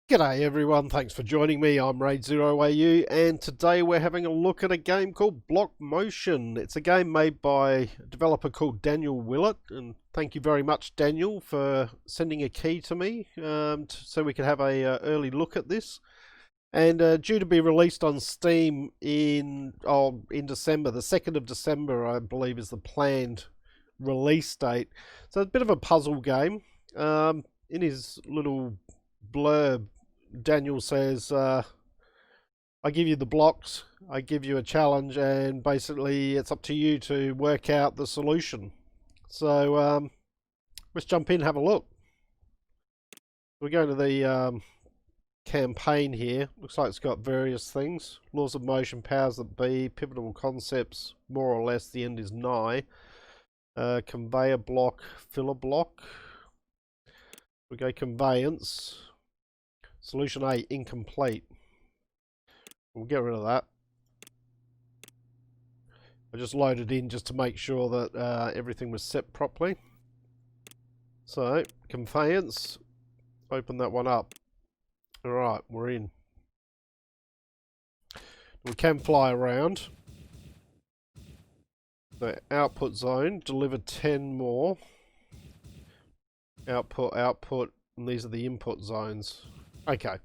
G'day everyone, thanks for joining me. I'm Raidzero AU, and today we're having a look at a game called Block Motion. It's a game made by a developer called Daniel Willett, and thank you very much, Daniel, for sending a key to me so we could have a early look at this. And due to be released on Steam in December, the 2nd of December, I believe, is the planned release date. So it's a bit of a puzzle game. In his little blurb, Daniel says, I give you the blocks, I give you a challenge, and basically it's up to you to work out the solution. So let's jump in and have a look. We're going to the campaign here. Looks like it's got various things. Laws of motion, powers that be, pivotal concepts, more or less, the end is nigh. Conveyor block, filler block. We go conveyance. Solution A, incomplete. We'll get rid of that. I just loaded in just to make sure that everything was set properly. So, conveyance, open that one up. Alright, we're in. We can fly around. The output zone, deliver 10 more. Output, output, and these are the input zones. Okay.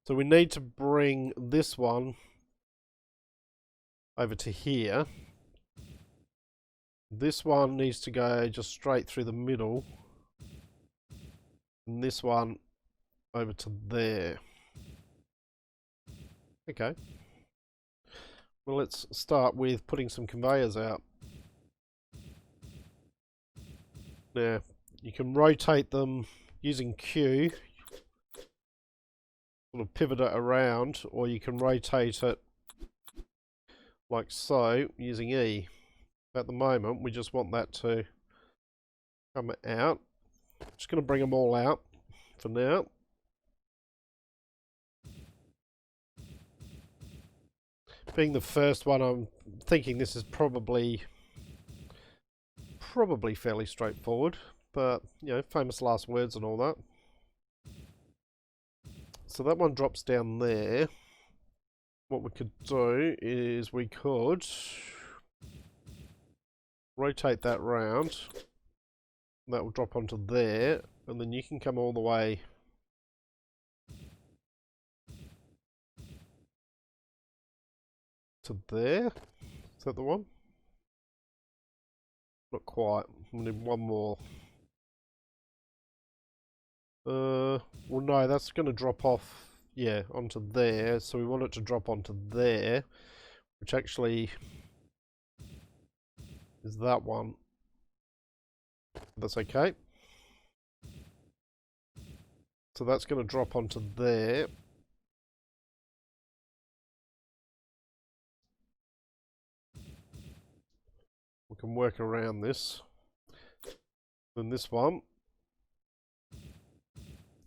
So we need to bring this one over to here. This one needs to go just straight through the middle. And this one over to there. Okay. Well, let's start with putting some conveyors out. Now, you can rotate them using Q, sort of pivot it around, or you can rotate it like so using E. At the moment, we just want that to come out. Just going to bring them all out for now. Being the first one, I'm thinking this is probably fairly straightforward, but you know, famous last words and all that. So that one drops down there. What we could do is we could rotate that round. That will drop onto there, and then you can come all the way to there. Is that the one? Not quite. We need one more. Well, no, that's going to drop off, yeah, onto there. So we want it to drop onto there, which actually is that one. That's okay. So that's going to drop onto there. We can work around this. Then this one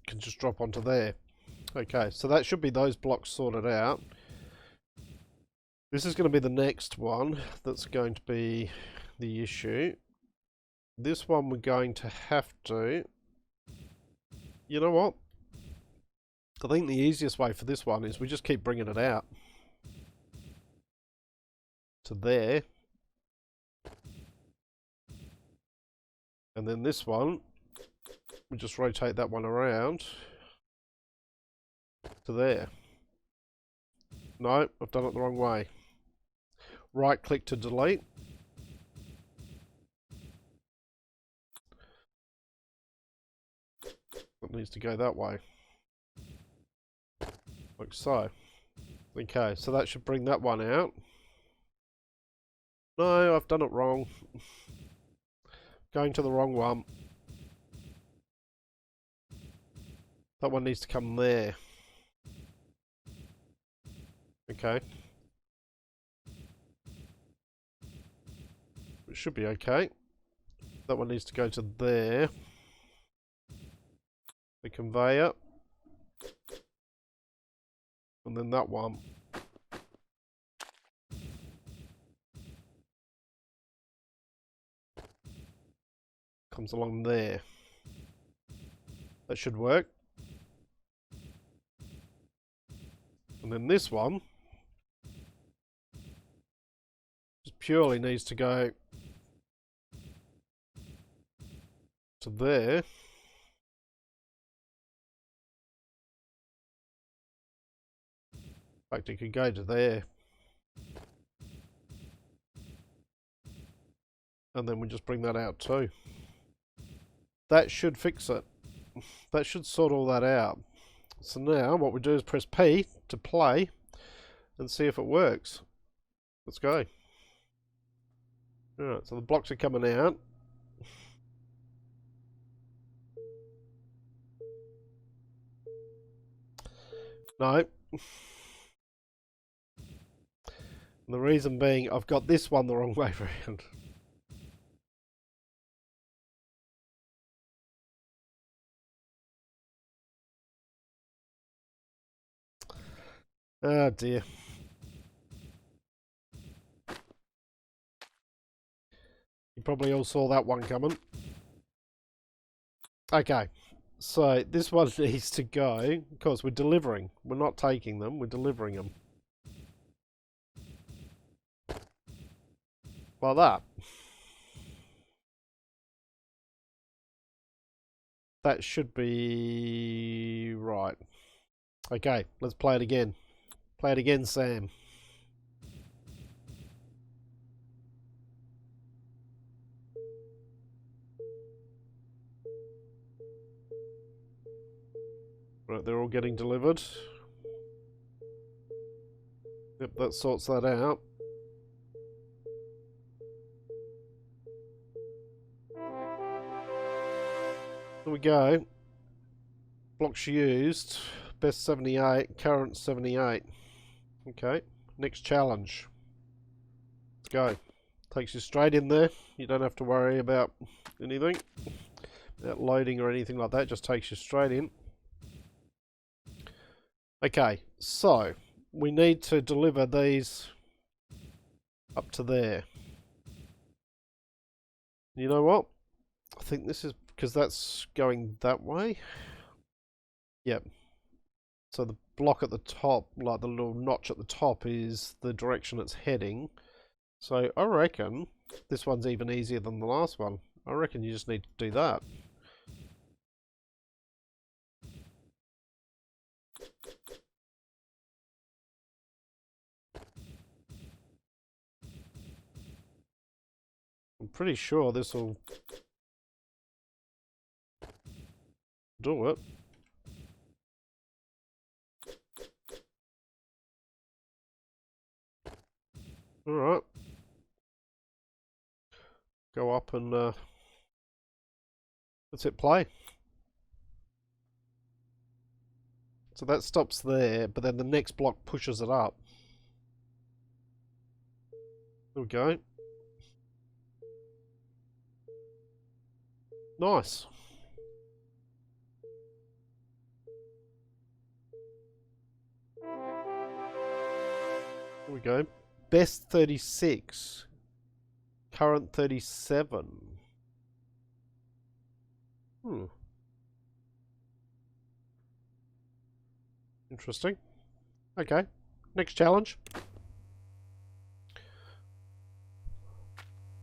can just drop onto there. Okay, so that should be those blocks sorted out. This is going to be the next one that's going to be the issue. This one we're going to have to... You know what? I think the easiest way for this one is we just keep bringing it out to there. And then this one, we just rotate that one around to there. No, I've done it the wrong way. Right click to delete. It needs to go that way. Like so. Okay, so that should bring that one out. No, I've done it wrong. Going to the wrong one. That one needs to come there. Okay. It should be okay. That one needs to go to there. The conveyor. And then that one. Comes along there. That should work. And then this one just purely needs to go to there. In fact, it could go to there. And then we just bring that out too. That should fix it. That should sort all that out. So now what we do is press P to play and see if it works. Let's go. Alright, so the blocks are coming out. No. And the reason being, I've got this one the wrong way around. Oh dear. You probably all saw that one coming. Okay, so this one needs to go, of course we're delivering. We're not taking them, we're delivering them. Like that. That should be right. Okay, let's play it again. Play it again, Sam. Right, they're all getting delivered. Yep, that sorts that out. There we go. Blocks used. Best 78, current 78. Okay, next challenge. Let's go. Takes you straight in there. You don't have to worry about anything. About loading or anything like that. Just takes you straight in. Okay, so we need to deliver these up to there. You know what? I think this is because that's going that way. Yep. So the block at the top, like the little notch at the top, is the direction it's heading. So I reckon this one's even easier than the last one. I reckon you just need to do that. I'm pretty sure this will do it. Alright. Go up and let's hit play. So that stops there, but then the next block pushes it up. There we go. Nice. There we go. Best 36. Current 37. Interesting. Okay. Next challenge.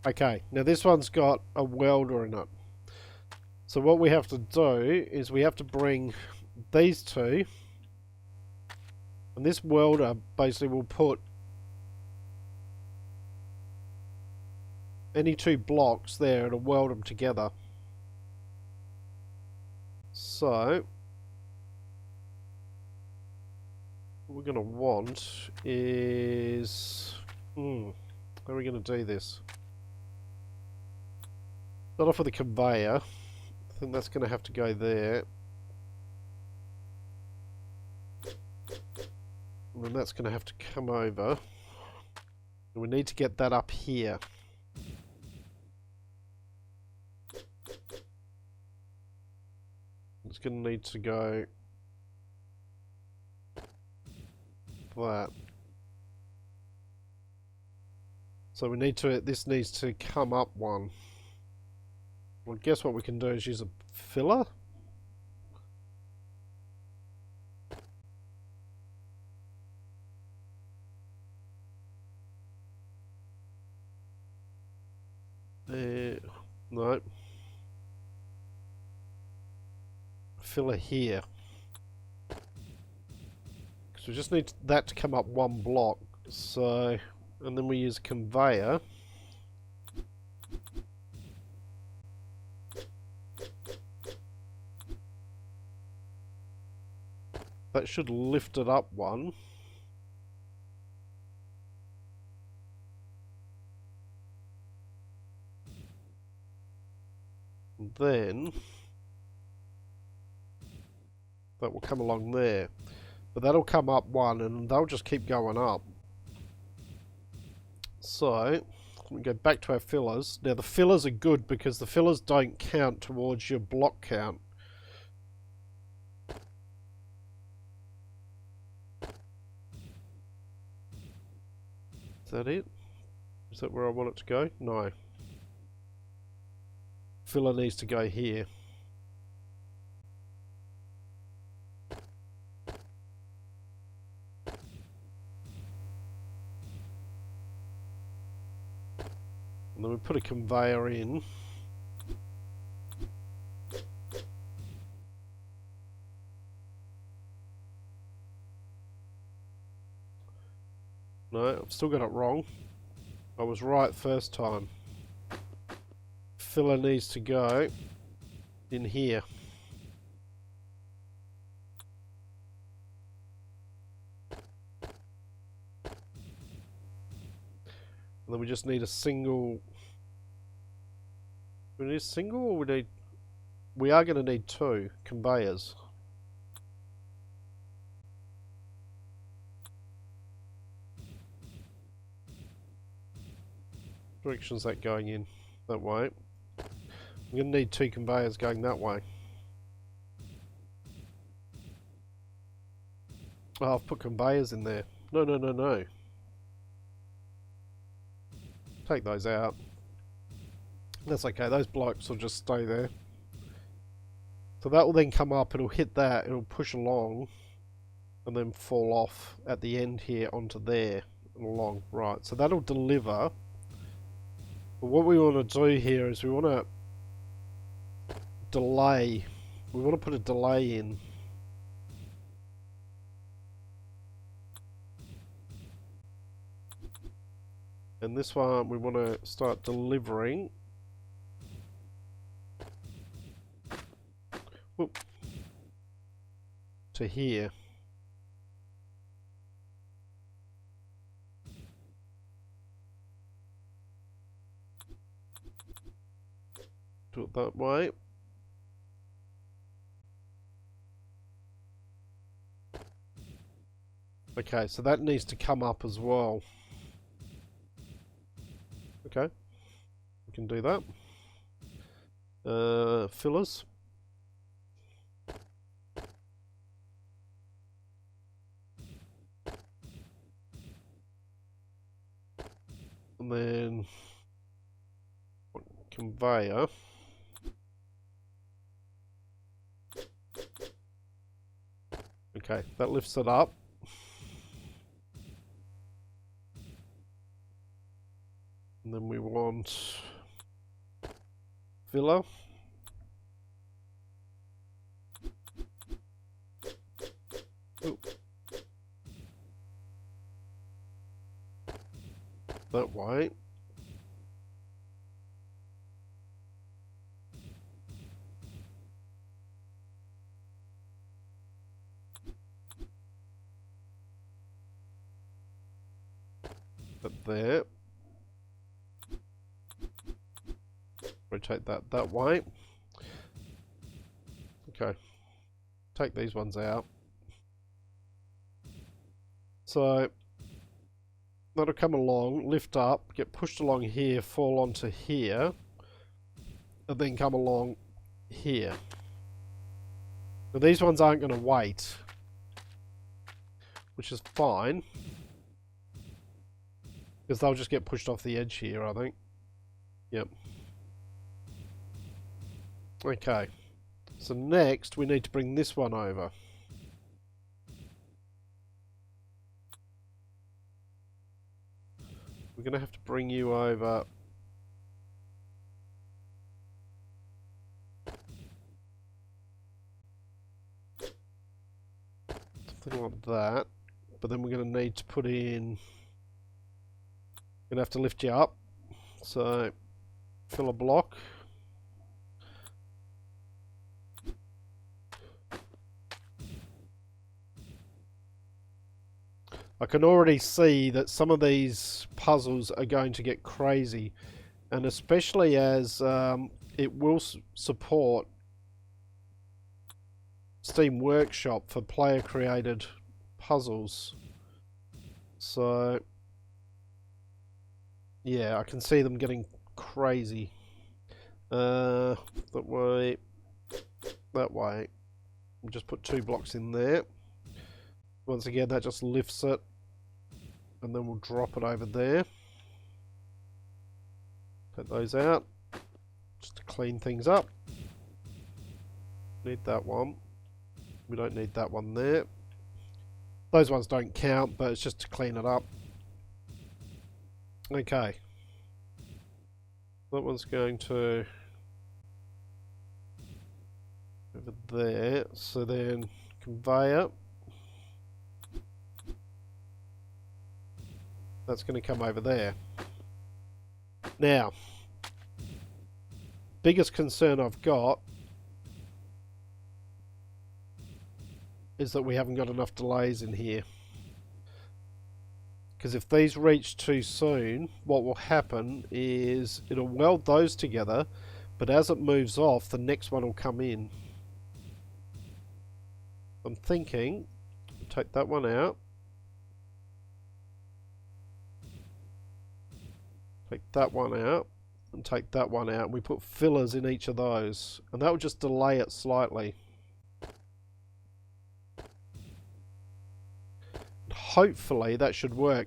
Okay. Now this one's got a welder in it. So what we have to do is we have to bring these two. And this welder basically will put any two blocks there and weld them together. So what we're going to want is how are we going to do this? Start off with a conveyor. I think that's going to have to go there. And then that's going to have to come over. And we need to get that up here. It's going to need to go that. So we need to, this needs to come up one. Well, guess what we can do is use a filler. No. Filler here. Because we just need that to come up one block. So, and then we use a conveyor. That should lift it up one. And then that will come along there. But that'll come up one and they'll just keep going up. So, we go back to our fillers. Now the fillers are good because the fillers don't count towards your block count. Is that it? Is that where I want it to go? No. Filler needs to go here. And then we put a conveyor in. No, I've still got it wrong. I was right first time. Filler needs to go in here. And then we just need a single... We need a single or we need... We are going to need two conveyors. Direction is that going in? That way. I'm going to need two conveyors going that way. Oh, I've put conveyors in there. No, no, no, no. Take those out. That's okay, those blokes will just stay there. So that will then come up, it'll hit that, it'll push along, and then fall off at the end here onto there, and along. Right, so that'll deliver. But what we want to do here is we want to delay. We want to put a delay in. And this one we want to start delivering. Whoop, to here. Do it that way. Okay, so that needs to come up as well. Okay, we can do that. Fillers. And then conveyor. Okay, that lifts it up. And then we want filler. Ooh. That way. But there. Rotate that way. Okay. Take these ones out. So that'll come along, lift up, get pushed along here, fall onto here, and then come along here. Now these ones aren't going to wait, which is fine, because they'll just get pushed off the edge here, I think. Yep. Okay, so next we need to bring this one over. We're going to have to bring you over something like that. But then we're going to need to put in... Going to have to lift you up. So, fill a block. I can already see that some of these puzzles are going to get crazy, and especially as it will support Steam Workshop for player created puzzles. So yeah, I can see them getting crazy. That way. We'll just put 2 blocks in there. Once again, that just lifts it, and then we'll drop it over there. Take those out, just to clean things up. Need that one. We don't need that one there. Those ones don't count, but it's just to clean it up. Okay. That one's going to over there. So then conveyor. That's going to come over there. Now, biggest concern I've got is that we haven't got enough delays in here. Because if these reach too soon, what will happen is it'll weld those together, but as it moves off, the next one will come in. I'm thinking, take that one out. Take that one out, and take that one out, and we put fillers in each of those, and that will just delay it slightly. Hopefully that should work.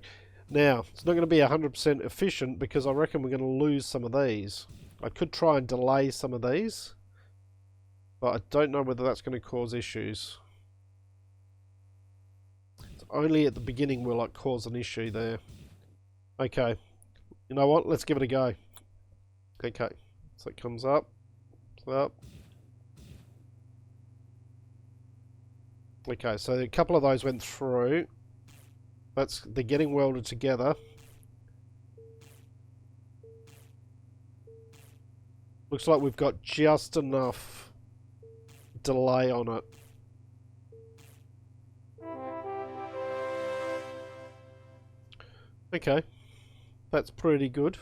Now, it's not going to be 100% efficient because I reckon we're going to lose some of these. I could try and delay some of these, but I don't know whether that's going to cause issues. It's only at the beginning will it cause an issue there. Okay, you know what? Let's give it a go. Okay, so it comes up, up. Okay, so a couple of those went through. They're getting welded together. Looks like we've got just enough delay on it. Okay, that's pretty good.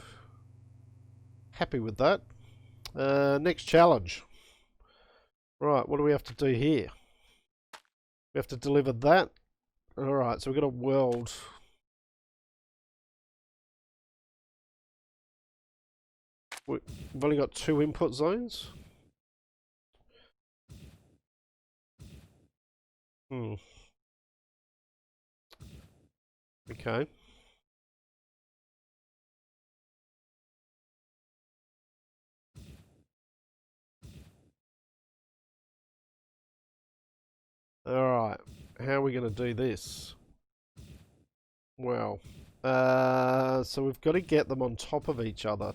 Happy with that. Next challenge. Right, what do we have to do here? We have to deliver that. Alright, so we've got to weld. We've only got 2 input zones. Okay. Alright, how are we going to do this? Well, so we've got to get them on top of each other.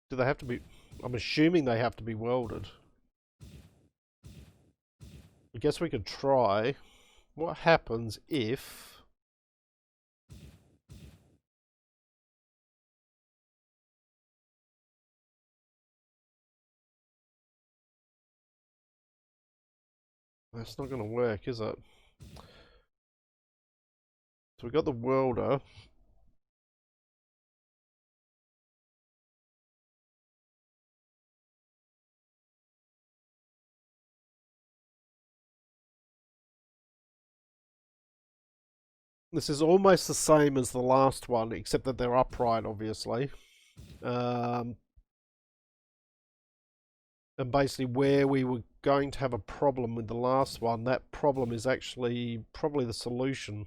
Do they have to be... I'm assuming they have to be welded. I guess we could try. What happens if... That's not going to work, is it? So we've got the welder. This is almost the same as the last one, except that they're upright, obviously. And basically where we were going to have a problem with the last one, that problem is actually probably the solution.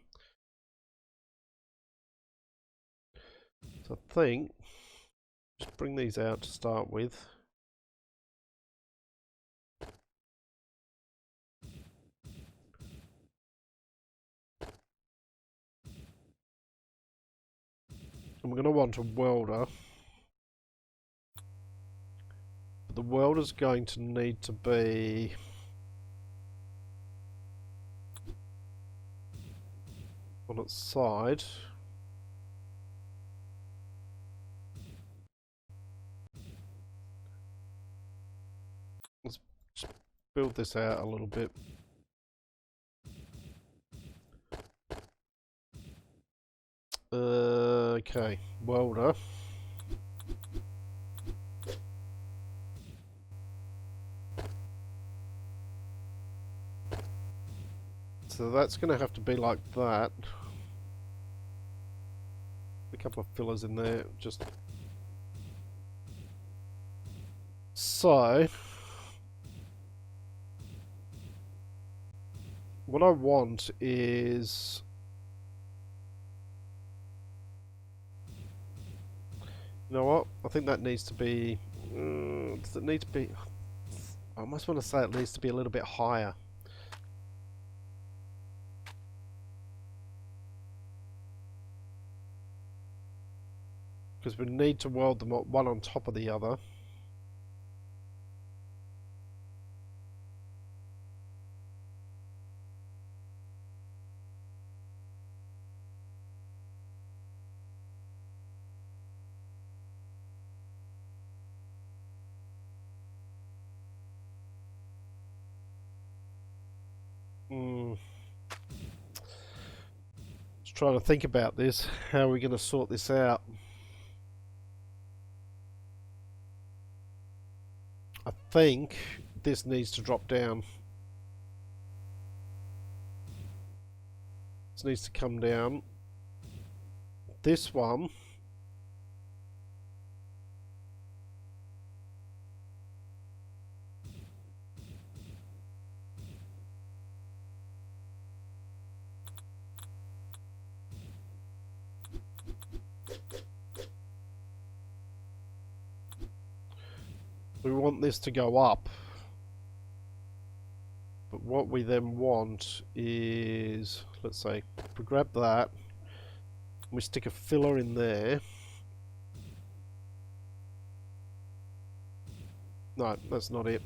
So I think, just bring these out to start with. And we're going to want a welder. the welder's going to need to be on its side. Let's just build this out a little bit. Okay, welder. So that's going to have to be like that. A couple of fillers in there, just so. What I want is, you know what? I think that needs to be. Does it need to be? I almost want to say it needs to be a little bit higher. Because we need to weld them one on top of the other. Just trying to think about this. How are we going to sort this out? I think this needs to drop down. This needs to come down. This one we want this to go up. But what we then want is, let's say, if we grab that, we stick a filler in there. No, that's not it.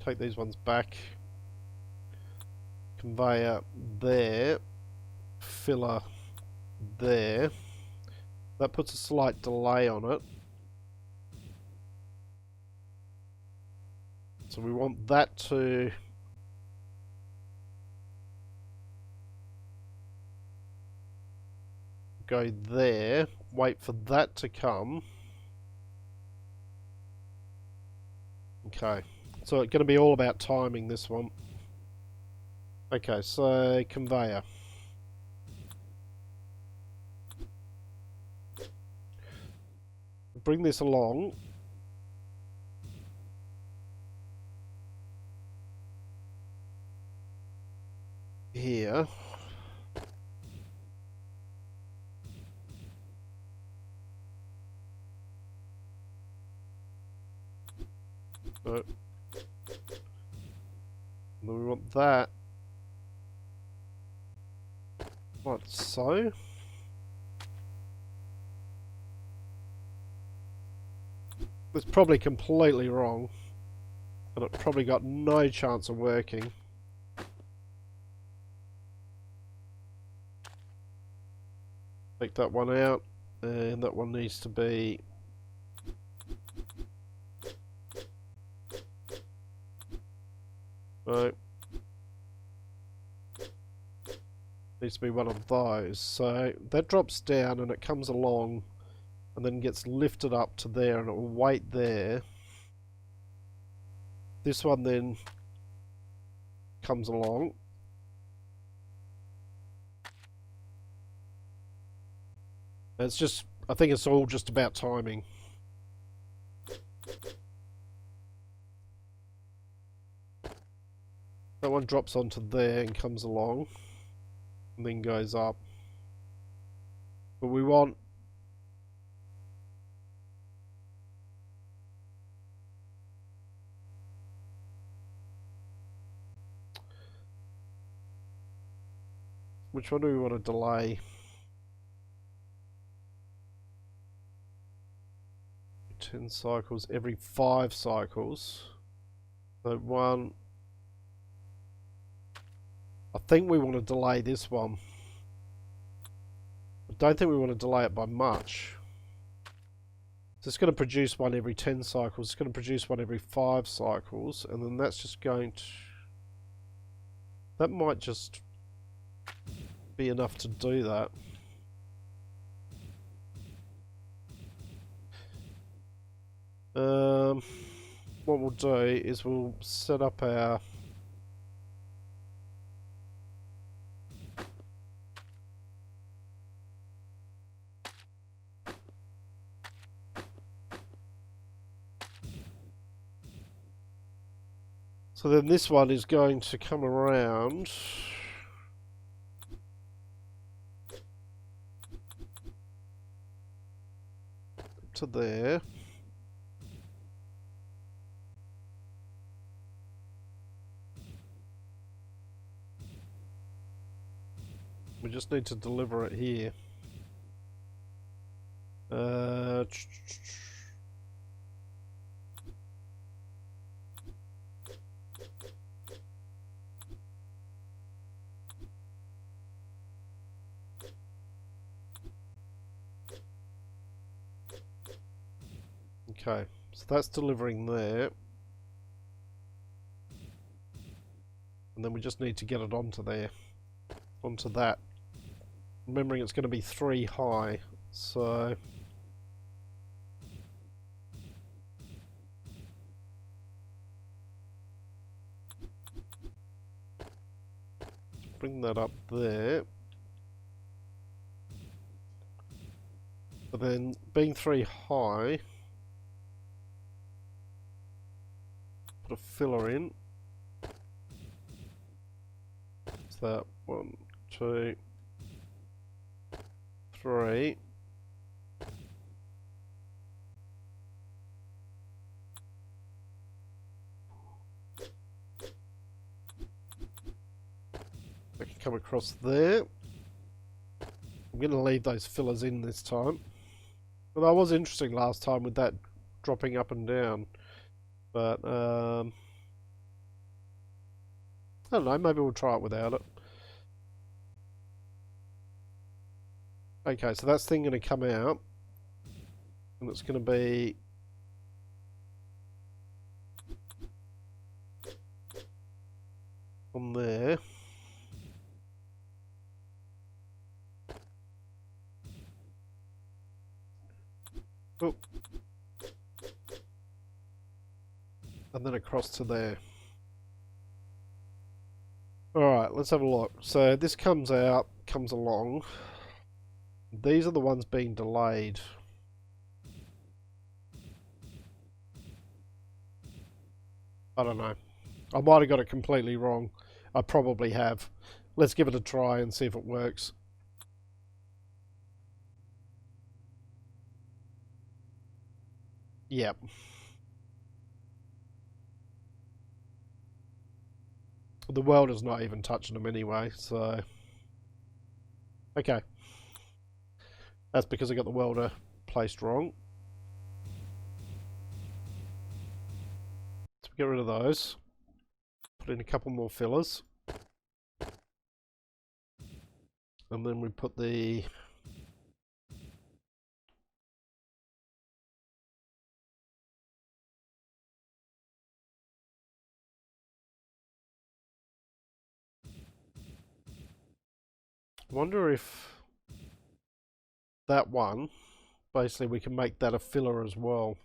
Take these ones back. Conveyor there. Filler there. That puts a slight delay on it. So we want that to go there, wait for that to come. Okay, so it's going to be all about timing, this one. Okay, so conveyor. Bring this along. Here. So, then we want that like so. It's probably completely wrong, and it probably got no chance of working. Take that one out, and that one needs to be no. Needs to be one of those. So that drops down and it comes along and then gets lifted up to there and it will wait there. This one then comes along. It's just, I think it's all just about timing. That one drops onto there and comes along and then goes up. But we want which one do we want to delay 10 cycles every 5 cycles. So one. I think we want to delay this one. I don't think we want to delay it by much. So it's going to produce one every 10 cycles. It's going to produce one every 5 cycles. And then that's just going to... That might just be enough to do that. What we'll do is we'll set up our... So then this one is going to come around to there. We just need to deliver it here. Okay, so that's delivering there. And then we just need to get it onto there. Onto that. Remembering it's going to be 3 high, so... Bring that up there. But then, being 3 high... Put a filler in. So that 1, 2, 3. I can come across there. I'm going to leave those fillers in this time. Well, that was interesting last time with that dropping up and down. But, I don't know, maybe we'll try it without it. Okay, so that's thing going to come out. And it's going to be... on there. Oh. And then across to there. Alright, let's have a look. So this comes out, comes along. These are the ones being delayed. I don't know. I might have got it completely wrong. I probably have. Let's give it a try and see if it works. Yep. The welder's not even touching them anyway, so... Okay. That's because I got the welder placed wrong. So get rid of those. Put in a couple more fillers. And then we put the... I wonder if that one, basically we can make that a filler as well.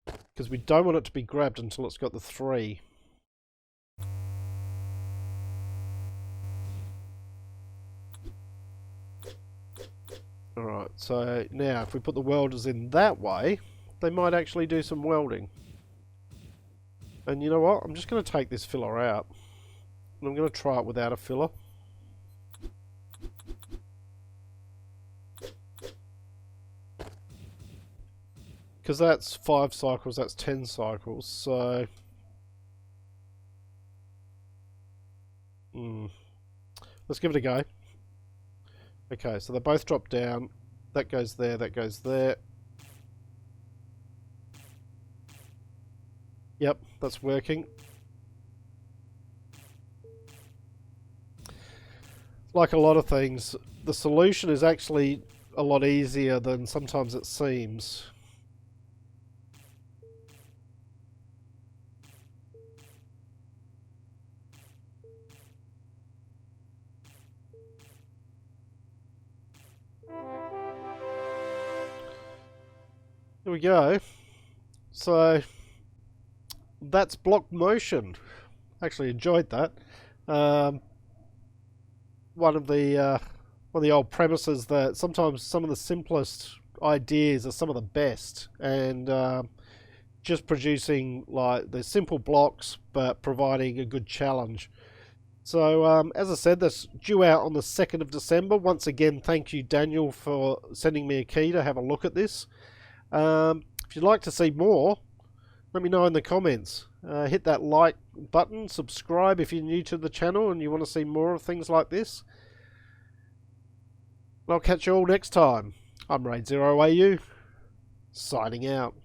Because we don't want it to be grabbed until it's got the 3. Alright, so now if we put the welders in that way, they might actually do some welding. And you know what? I'm just going to take this filler out. And I'm going to try it without a filler. Because that's 5 cycles, that's 10 cycles, so... Let's give it a go. Okay, so they both drop down. That goes there, that goes there. Yep, that's working. Like a lot of things, the solution is actually a lot easier than sometimes it seems. Here we go. So that's block motion. Actually enjoyed that. One of the old premises that sometimes some of the simplest ideas are some of the best, and just producing like the simple blocks but providing a good challenge. So as I said, that's due out on the 2nd of December. Once again, thank you, Daniel, for sending me a key to have a look at this. If you'd like to see more, let me know in the comments. Hit that like button, subscribe if you're new to the channel and you want to see more of things like this. I'll catch you all next time. I'm Raidzero AU, signing out.